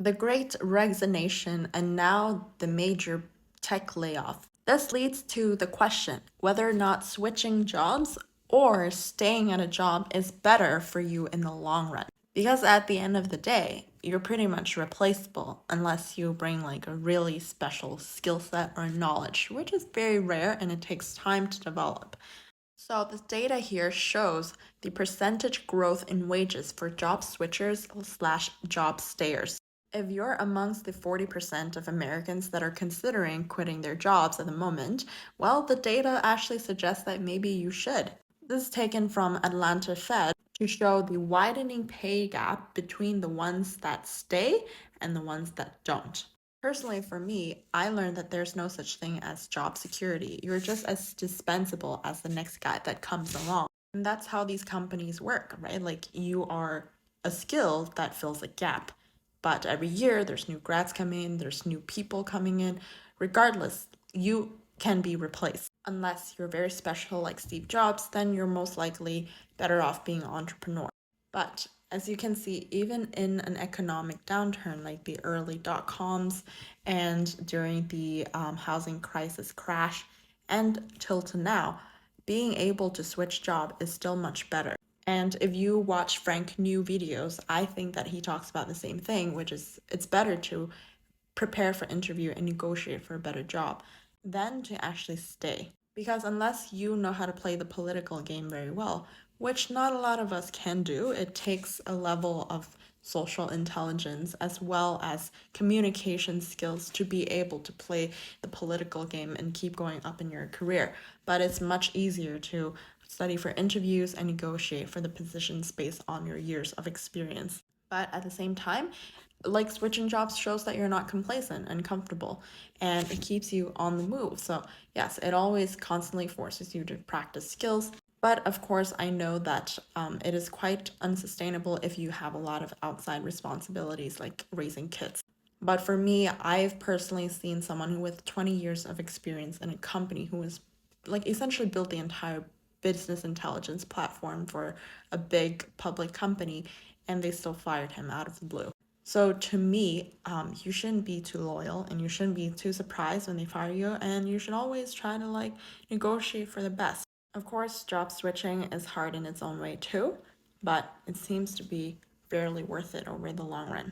The great resignation, and now the major tech layoff. This leads to the question whether or not switching jobs or staying at a job is better for you in the long run. Because at the end of the day, you're pretty much replaceable unless you bring like a really special skill set or knowledge, which is very rare and it takes time to develop. So the data here shows the percentage growth in wages for job switchers slash job stayers. If you're amongst the 40% of Americans that are considering quitting their jobs at the moment, well, the data actually suggests that maybe you should. This is taken from Atlanta Fed to show the widening pay gap between the ones that stay and the ones that don't. Personally, for me, I learned that there's no such thing as job security. You're just as dispensable as the next guy that comes along. And that's how these companies work, right? Like you are a skill that fills a gap. But every year there's new grads coming in, there's new people coming in. Regardless, you can be replaced. Unless you're very special like Steve Jobs, then you're most likely better off being an entrepreneur. But as you can see, even in an economic downturn like the early dot coms and during the housing crisis crash and till to now, being able to switch job is still much better. And if you watch Frank New videos, I think that he talks about the same thing, which is it's better to prepare for interview and negotiate for a better job than to actually stay. Because unless you know how to play the political game very well, which not a lot of us can do, it takes a level of social intelligence as well as communication skills to be able to play the political game and keep going up in your career. But it's much easier to study for interviews and negotiate for the positions based on your years of experience. But at the same time, like switching jobs shows that you're not complacent and comfortable and it keeps you on the move. So, yes, it always constantly forces you to practice skills. But of course, I know that it is quite unsustainable if you have a lot of outside responsibilities like raising kids. But for me, I've personally seen someone who with 20 years of experience in a company who was like essentially built the entire business intelligence platform for a big public company and they still fired him out of the blue. So to me, you shouldn't be too loyal and you shouldn't be too surprised when they fire you, and you should always try to like negotiate for the best. Of course, job switching is hard in its own way too, but it seems to be fairly worth it over the long run.